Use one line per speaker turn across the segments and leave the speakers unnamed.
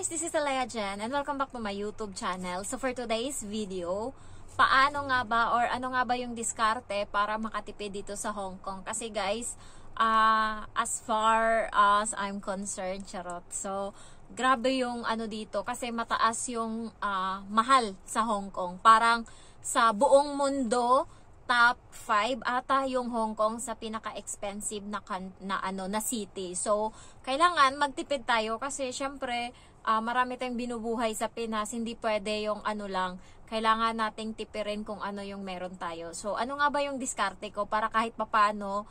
guys, this is Alea Jen and welcome back to my YouTube channel. So for today's video, paano nga ba or ano nga ba yung diskarte para makatipid dito sa Hong Kong? Kasi guys, as far as I'm concerned, charot. So grabe yung ano dito kasi mataas yung mahal sa Hong Kong. Parang sa buong mundo, top 5 ata yung Hong Kong sa pinaka-expensive na city. So, kailangan magtipid tayo kasi syempre marami tayong binubuhay sa Pinas, hindi pwede yung ano lang. Kailangan nating tipirin kung ano yung meron tayo. So, ano nga ba yung diskarte ko para kahit papano,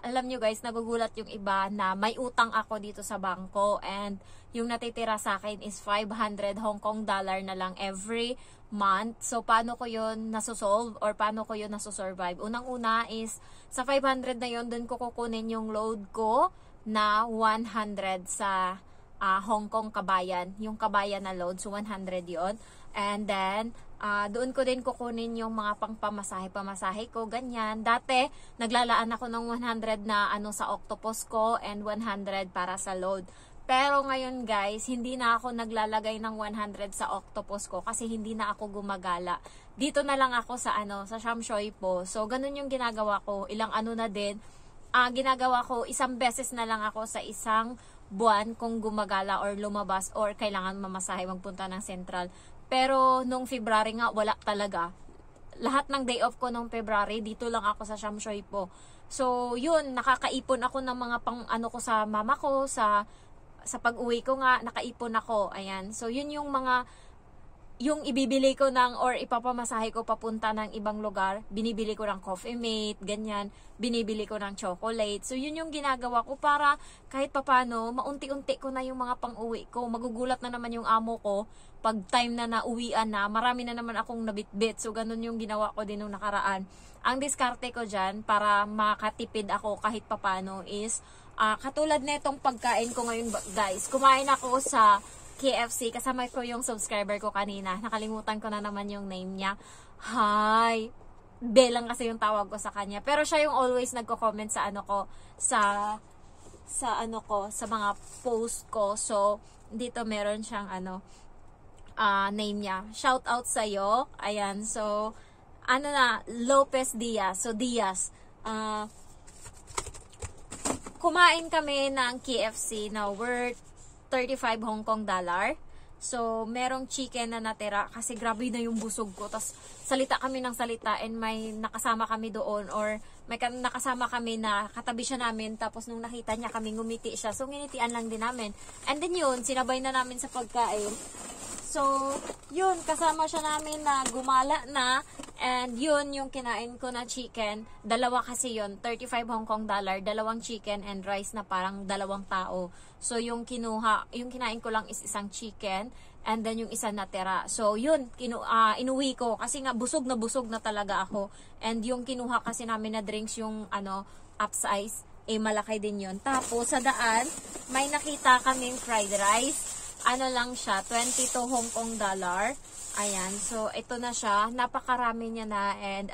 alam nyo guys, nagugulat yung iba na may utang ako dito sa bangko and yung natitira sa akin is 500 Hong Kong dollar na lang every month. So, paano ko yun nasusolve or paano ko yun nasusurvive? Unang-una is, sa 500 na yun, dun ko kukunin yung load ko na 100 sa Hong Kong Kabayan. Yung Kabayan na load, so 100 yon. And then, doon ko din kukunin yung mga pamasahe ko, ganyan. Dati, naglalaan ako ng 100 na sa octopus ko and 100 para sa load. Pero ngayon guys, hindi na ako naglalagay ng 100 sa octopus ko kasi hindi na ako gumagala. Dito na lang ako sa sa Sham Shui po. So ganun yung ginagawa ko. Ilang na din. Ginagawa ko isang beses na lang ako sa isang buwan kung gumagala or lumabas or kailangan mamasahe magpunta ng Central. Pero nung February nga wala talaga. Lahat ng day off ko nung February dito lang ako sa Sham Shui po. So yun, nakakaipon ako ng mga pang ko sa mama ko, sa pag-uwi ko nga, nakaipon ako. Ayan. So, yun yung yung ibibili ko or ipapamasahe ko papunta ng ibang lugar. Binibili ko ng Coffee Mate, ganyan. Binibili ko ng chocolate. So, yun yung ginagawa ko para kahit papano, maunti-unti ko na yung mga pang-uwi ko. Magugulat na naman yung amo ko pag time na nauwian na. Marami na naman akong nabitbit. So, ganun yung ginawa ko din nung nakaraan. Ang diskarte ko dyan para makatipid ako kahit papano is katulad na itong pagkain ko ngayon guys. Kumain ako sa KFC. Kasama ko yung subscriber ko kanina. Nakalimutan ko na naman yung name niya. Hi! Belang kasi yung tawag ko sa kanya. Pero siya yung always nagko-comment sa sa mga post ko. So, dito meron siyang name niya. Shout out sa'yo. Ayan. So, Lopez Diaz. So, Diaz. Kumain kami ng KFC na worth 35 Hong Kong dollar. So, merong chicken na natira kasi grabe na yung busog ko. Tapos, salita kami ng salita and may nakasama kami doon or may nakasama kami na katabi siya namin. Tapos, nung nakita niya kami, ngumiti siya. So, nginitian lang din namin. And then yun, sinabay na namin sa pagkain. So, yun, kasama siya namin na gumala na. And yun, yung kinain ko na chicken. Dalawa kasi yun, 35 Hong Kong dollar. Dalawang chicken and rice na parang dalawang tao. So, yung kinain ko lang is isang chicken. And then yung isa natira. So, yun, inuwi ko. Kasi nga, busog na talaga ako. And yung kinuha kasi namin na drinks, yung upsize, malaki din yun. Tapos, sa daan, may nakita kaming fried rice. Lang siya, 22 Hong Kong dollar. Ayan, so ito na siya. Napakarami niya na and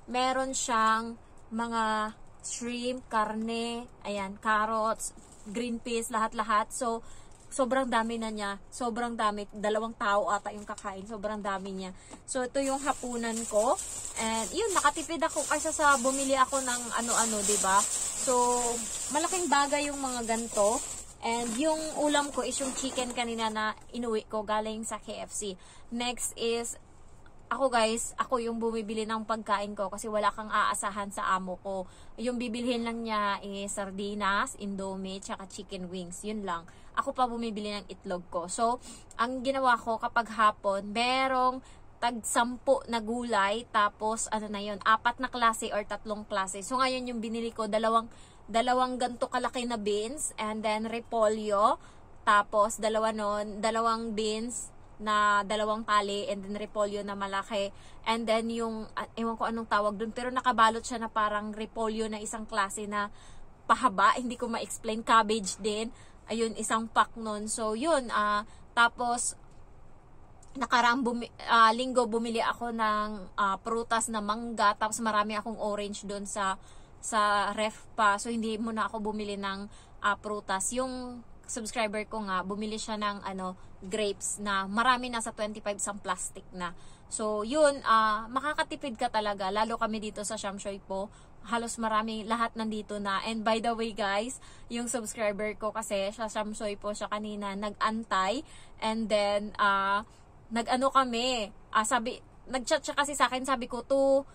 meron siyang mga shrimp, karne, ayan, carrots, green peas, lahat-lahat. So, sobrang dami na niya. Sobrang dami. 2 tao ata yung kakain. Sobrang dami niya. So, ito yung hapunan ko. And, yun, nakatipid ako kasi sa bumili ako ng diba? So, malaking bagay yung mga ganito. And yung ulam ko is yung chicken kanina na inuwi ko galing sa KFC. Next is, ako yung bumibili ng pagkain ko kasi wala kang aasahan sa amo ko. Yung bibilhin lang niya is sardinas, indomie, tsaka chicken wings. Yun lang. Ako pa bumibili ng itlog ko. So, ang ginawa ko kapag hapon, merong tag-10 na gulay, tapos 4 na klase or 3 klase. So, ngayon yung binili ko, dalawang ganto kalaki na beans and then repolyo, tapos 2 beans na 2 tali and then repolyo na malaki and then yung ewan ko anong tawag dun pero nakabalot siya na parang repolyo na isang klase na pahaba, hindi ko ma-explain, cabbage din, ayun, isang pack nun. So yun, tapos nakaraang linggo bumili ako ng prutas na mangga, tapos marami akong orange dun sa ref pa. So, hindi muna ako bumili ng prutas. Yung subscriber ko nga, bumili siya ng grapes na marami na sa 25 isang plastic na. So, yun, makakatipid ka talaga. Lalo kami dito sa Shamshoy po. Halos marami, lahat nandito na. And by the way guys, yung subscriber ko kasi, sa Shamshoy po siya kanina, nag-antay. And then, nag-ano kami, nag-chat siya kasi sa akin, sabi ko, two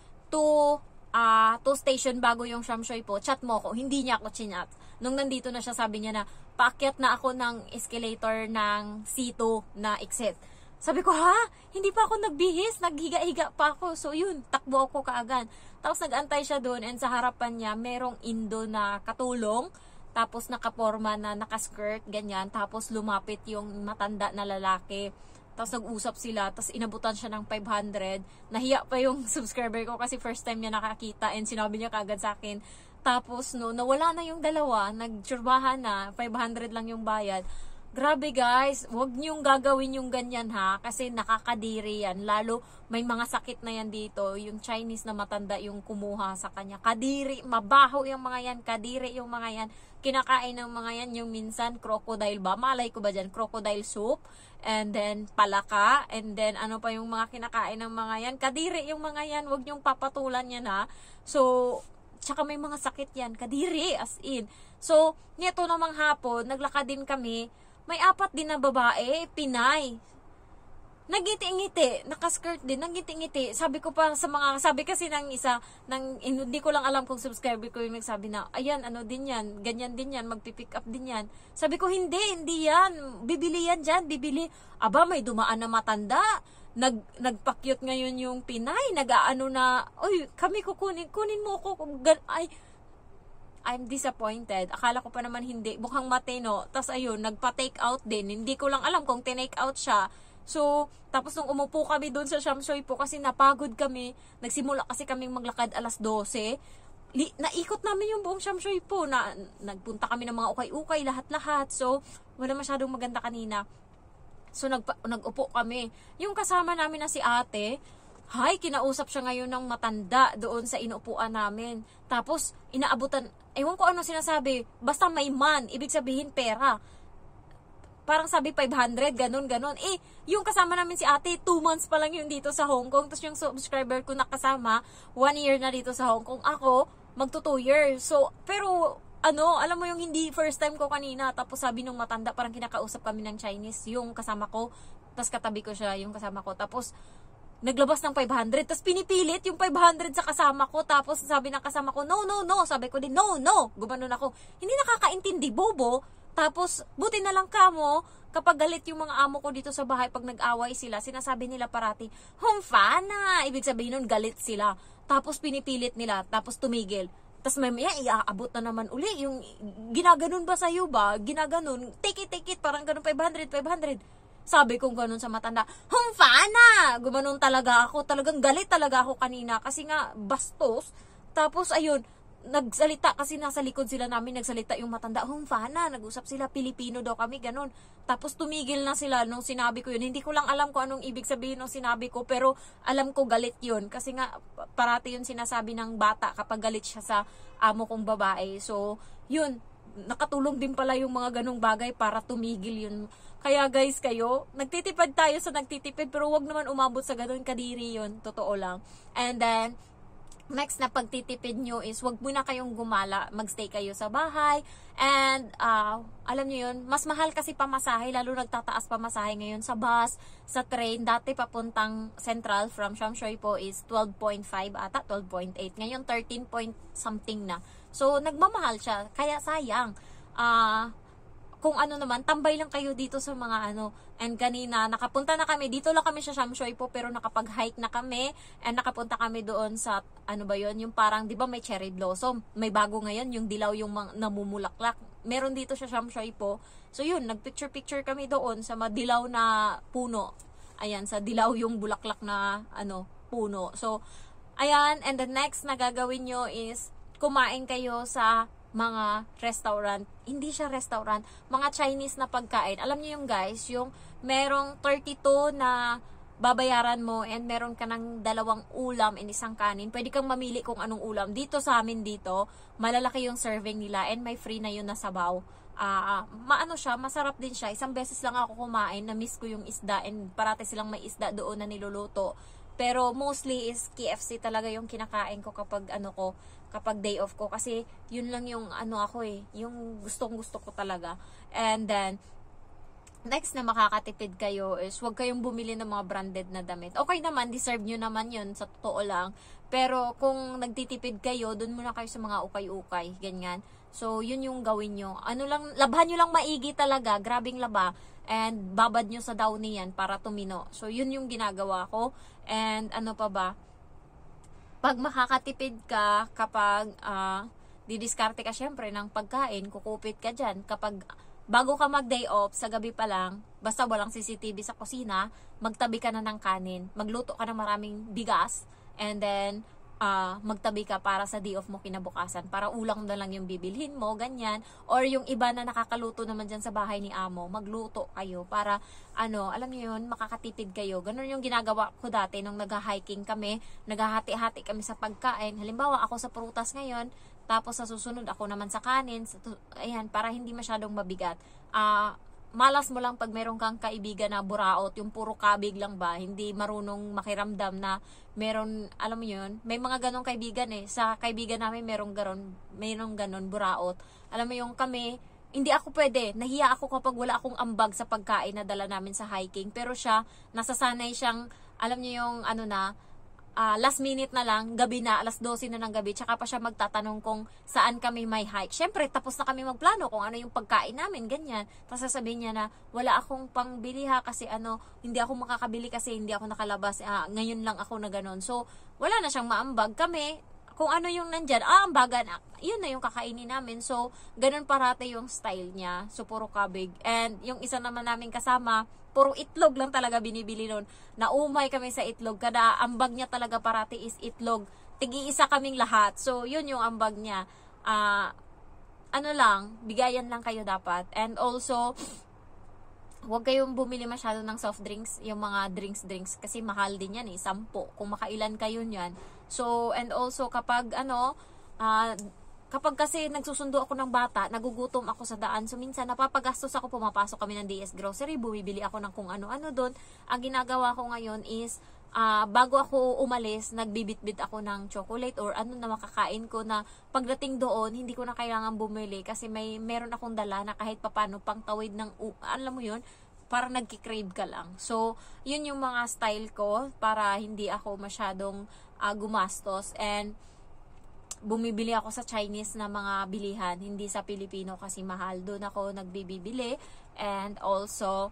station bago yung Shamshoy po, chat mo ko. Hindi niya ako chinat. Nung nandito na siya, sabi niya na, paakyat na ako ng escalator ng C2 na exit. Sabi ko, ha? Hindi pa ako nagbihis, naghiga-higa pa ako. So yun, takbo ako kaagad. Tapos nag-antay siya doon and sa harapan niya, merong Indo na katulong. Tapos nakaporma na nakaskirt, ganyan. Tapos lumapit yung matanda na lalaki. Tapos nag-usap sila, tapos inabutan siya ng 500. Nahiya pa yung subscriber ko kasi first time niya nakakita and sinabi niya kaagad sa akin. Tapos no, nawala na yung dalawa, nagtsurbahan na, 500 lang yung bayad. Grabe guys, wag niyong gagawin yung ganyan ha, kasi nakakadiri yan. Lalo may mga sakit na yan dito, yung Chinese na matanda yung kumuha sa kanya. Kadiri, mabaho yung mga yan, kadiri yung mga yan. Kinakain ng mga yan yung minsan crocodile ba? Malay ko ba dyan? Crocodile soup, and then palaka, and then ano pa yung mga kinakain ng mga yan? Kadiri yung mga yan, wag niyong papatulan yan ha. So, tsaka may mga sakit yan, kadiri as in. So, nito namang hapon, naglakad din kami. May 4 din na babae, Pinay. Nagngiti-ngiti, nakaskirt din, nagngiti-ngiti. Sabi ko pa sa mga, sabi kasi ng isa, hindi ko lang alam kung subscriber ko yung nagsabi na, ayan, ano din yan, ganyan din yan, magpipick up din yan. Sabi ko, hindi yan, bibili yan dyan, bibili. Aba, may dumaan na matanda. Nagpakyut ngayon yung Pinay, nag-aano na, oy, kami kunin mo ko, I'm disappointed. Akala ko pa naman hindi. Mukhang matino. Tapos ayun, nagpa-take out din. Hindi ko lang alam kung tinake out siya. So, tapos nung umupo kami doon sa Shamshoy po kasi napagod kami. Nagsimula kasi kaming maglakad alas 12. Naikot namin yung buong Shamshoy po. Nagpunta kami ng mga ukay-ukay, lahat-lahat. So, wala masyadong maganda kanina. So, nag-upo kami. Yung kasama namin na si ate, kinausap siya ngayon ng matanda doon sa inuupuan namin. Tapos, inaabutan, ewan ko ano sinasabi, basta may man, ibig sabihin pera. Parang sabi 500, ganun. Yung kasama namin si ate, 2 months pa lang yun dito sa Hong Kong. Tapos yung subscriber ko nakasama, 1 year na dito sa Hong Kong. Ako, magto 2 years. So, pero, alam mo yung hindi first time ko kanina. Tapos sabi nung matanda, parang kinakausap kami ng Chinese, yung kasama ko. Tapos katabi ko siya, yung kasama ko. Tapos, naglabas ng 500, tapos pinipilit yung 500 sa kasama ko, tapos sabi ng kasama ko, no, sabi ko din, no, gumanon ako, hindi nakakaintindi, bobo. Tapos, buti na lang kamo, kapag galit yung mga amo ko dito sa bahay, pag nag-away sila, sinasabi nila parati, humfana, ibig sabihin nun, galit sila. Tapos pinipilit nila, tapos tumigil. Tapos mamaya, iaabot na naman uli, yung ginaganon ba sa'yo ba? Ginaganon, take it, parang ganun, 500. Sabi kong ganun sa matanda, humfana! Gumanon talaga ako. Talagang galit talaga ako kanina. Kasi nga, bastos. Tapos, ayun, nagsalita. Kasi nasa likod sila namin, nagsalita yung matanda, humfana. Nag-usap sila, Pilipino daw kami, ganun. Tapos, tumigil na sila nung sinabi ko yun. Hindi ko lang alam kung anong ibig sabihin nung sinabi ko. Pero, alam ko galit yun. Kasi nga, parati yun sinasabi ng bata kapag galit siya sa amo kong babae. So, yun. Nakatulong din pala yung mga ganong bagay para tumigil yun. Kaya guys, kayo, nagtitipid tayo sa nagtitipid, pero wag naman umabot sa ganun kadiri yun. Totoo lang. And then, next na pagtitipid nyo is, wag muna kayong gumala. Magstay kayo sa bahay. And, alam nyo yun, mas mahal kasi pamasahe, lalo nagtataas pamasahe ngayon sa bus, sa train. Dati papuntang Central from Shamshoy po is 12.5 ata, 12.8. Ngayon, 13 point something na. So, nagmamahal siya. Kaya sayang. Kung ano naman, tambay lang kayo dito sa mga and kanina, nakapunta na kami, dito lang kami sa Shamshoy po, pero nakapag-hike na kami, and nakapunta kami doon sa, yung parang, di ba may cherry blossom, may bago ngayon, yung dilaw yung namumulaklak, meron dito sa Shamshoy po, so yun, nagpicture-picture kami doon sa madilaw na puno, ayan, sa dilaw yung bulaklak na, puno, so, ayan, and the next na gagawin nyo is, kumain kayo sa mga restaurant, hindi siya restaurant, mga Chinese na pagkain. Alam niyo yung guys, yung merong 32 na babayaran mo and meron ka ng 2 ulam and 1 kanin. Pwede kang mamili kung anong ulam. Dito sa amin dito, malalaki yung serving nila and may free na yun na sabaw. maano siya, masarap din siya. Isang beses lang ako kumain, na-miss ko yung isda, and parati silang may isda doon na niluluto. Pero mostly is KFC talaga yung kinakain ko kapag kapag day off ko, kasi yun lang yung ako yung gustong-gusto ko talaga. And then next na makakatipid kayo is huwag kayong bumili ng mga branded na damit. Okay naman, deserve nyo naman yun, sa totoo lang. Pero kung nagtitipid kayo, dun muna kayo sa mga ukay-ukay, ganyan. So, yun yung gawin nyo. Labhan nyo lang maigi talaga, grabing laba. And babad nyo sa downy yan para tumino. So, yun yung ginagawa ko. And ano pa ba? Pag makakatipid ka, kapag didiskarte ka syempre ng pagkain, kukupit ka dyan. Kapag bago ka mag-day off, sa gabi pa lang, basta walang CCTV sa kusina, magtabi ka na ng kanin, magluto ka ng maraming bigas, and then magtabi ka para sa day off mo kinabukasan, para ulang na lang yung bibilhin mo, ganyan. Or yung iba na nakakaluto naman dyan sa bahay ni amo, magluto kayo para alam niyo yun, makakatipid kayo. Ganun yung ginagawa ko dati nung nag-hiking kami, naghahati-hati kami sa pagkain. Halimbawa, ako sa prutas ngayon, tapos sa susunod ako naman sa kanin, ayan, para hindi masyadong mabigat. Malas mo lang pag meron kang kaibigan na buraot, yung puro kabig lang ba, hindi marunong makiramdam na meron, alam mo yun, may mga ganong kaibigan sa kaibigan namin merong ganon buraot. Alam mo yung kami, hindi ako pwede, nahiya ako kapag wala akong ambag sa pagkain na dala namin sa hiking, pero siya, nasasanay siyang, alam niyo yung last minute na lang, gabi na, 12:00 na ng gabi, tsaka pa siya magtatanong kung saan kami may hike. Syempre, tapos na kami magplano kung ano yung pagkain namin, ganyan. Tapos sasabihin niya na, wala akong pangbili kasi hindi ako makakabili kasi hindi ako nakalabas, ngayon lang ako na ganon. So, wala na siyang maambag. Kami, kung ano yung nandyan, ambagan, yun na yung kakainin namin. So, ganun parate yung style niya. So, puro kabig. And yung isa naman namin kasama, puro itlog lang talaga binibili nun. Naumay kami sa itlog. Kada ambag niya talaga parati is itlog. Tigi-isa kaming lahat. So, yun yung ambag niya. Bigayan lang kayo dapat. And also, huwag kayong bumili masyado ng soft drinks, yung mga drinks, kasi mahal din yan 10. Kung makailan kayo niyan. So, and also, kapag kapag kasi nagsusundo ako ng bata, nagugutom ako sa daan. So, minsan napapagastos ako, pumapasok kami ng DS Grocery, bumibili ako ng kung ano-ano doon. Ang ginagawa ko ngayon is, bago ako umalis, nagbibit-bit ako ng chocolate or na makakain ko na pagdating doon, hindi ko na kailangan bumili kasi meron akong dala na kahit papano pang tawid ng, alam mo yun, para nagki-crave ka lang. So, yun yung mga style ko para hindi ako masyadong gumastos, and bumibili ako sa Chinese na mga bilihan, hindi sa Pilipino kasi mahal. Doon ako nagbibili. And also,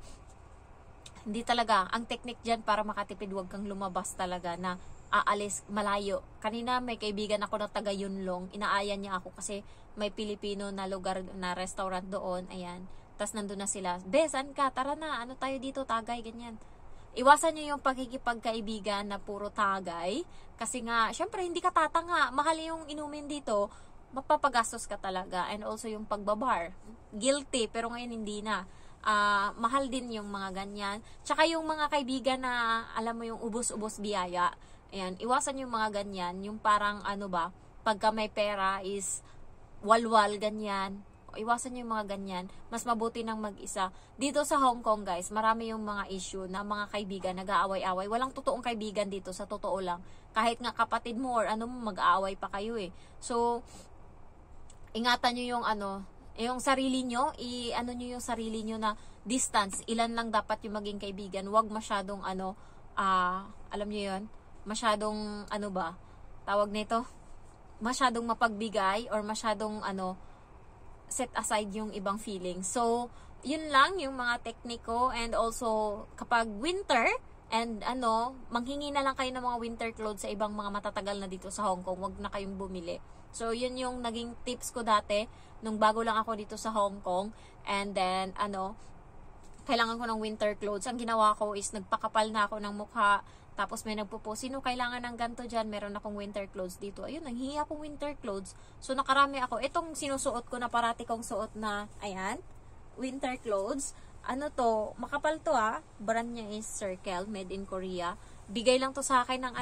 hindi talaga, ang technique dyan para makatipid, huwag kang lumabas talaga na aalis malayo. Kanina may kaibigan ako na taga Yunlong, inaayan niya ako kasi may Pilipino na lugar na restaurant doon, ayan. Tapos nandun na sila, besan ka, tara na, tayo dito, Tagay, ganyan. Iwasan nyo yung pagkikipagkaibigan na puro tagay. Kasi nga, syempre, hindi ka tatanga. Mahal yung inumin dito, mapapagastos ka talaga. And also yung pagbabar. Guilty, pero ngayon hindi na. Mahal din yung mga ganyan. Tsaka yung mga kaibigan na, alam mo yung ubos-ubos biyaya. Ayan, iwasan yung mga ganyan. Yung parang, pagka may pera is walwal, ganyan. Iwasan nyo yung mga ganyan. Mas mabuti ng mag-isa. Dito sa Hong Kong, guys, marami yung mga issue na mga kaibigan nag-aaway-away. Walang totoong kaibigan dito, sa totoo lang. Kahit nga kapatid mo or mag-aaway pa kayo eh. So, ingatan nyo yung yung sarili nyo, nyo yung sarili nyo na distance. Ilan lang dapat yung maging kaibigan. Huwag masyadong alam nyo yun? Masyadong, tawag nito? Masyadong mapagbigay or masyadong, set aside yung ibang feelings. So, yun lang yung mga tekniko. And also, kapag winter, and manghingi na lang kayo ng mga winter clothes sa ibang mga matatagal na dito sa Hong Kong. Huwag na kayong bumili. So, yun yung naging tips ko dati, nung bago lang ako dito sa Hong Kong. And then, kailangan ko ng winter clothes. Ang ginawa ko is, nagpakapal na ako ng mukha. Tapos may nagpo-post, sino kailangan ng ganito dyan? Meron akong winter clothes dito. Ayun, nanghihingi akong winter clothes. So, nakarami ako. Itong sinusuot ko na parati kong suot na, ayan, winter clothes. Makapal to Brand niya is Circle, made in Korea. bigay lang to sa akin ng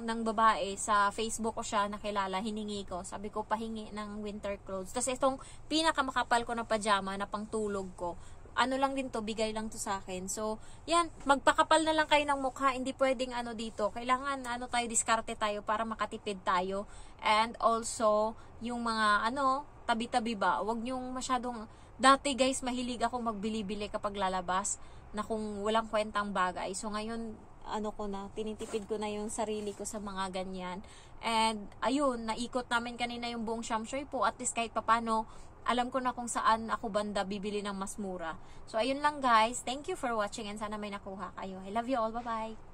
ng babae sa Facebook ko siya nakilala, hiningi ko. Sabi ko pahingi ng winter clothes. Tapos itong pinakamakapal ko na pajama na pangtulog ko, ano lang din to, bigay lang to sa akin. So, yan, magpakapal na lang kayo ng mukha, hindi pwedeng dito. Kailangan tayo, diskarte tayo para makatipid tayo. And also, yung mga tabi-tabi ba, wag nyong masyadong, dati guys, mahilig ako magbili-bili kapag lalabas na kung walang kwentang bagay. So, ngayon, tinitipid ko na yung sarili ko sa mga ganyan. And, ayun, naikot namin kanina yung buong Shamshoy po, at least kahit papano, alam ko na kung saan ako banda bibili ng mas mura. So, ayun lang guys. Thank you for watching and sana may nakuha kayo. I love you all. Bye-bye.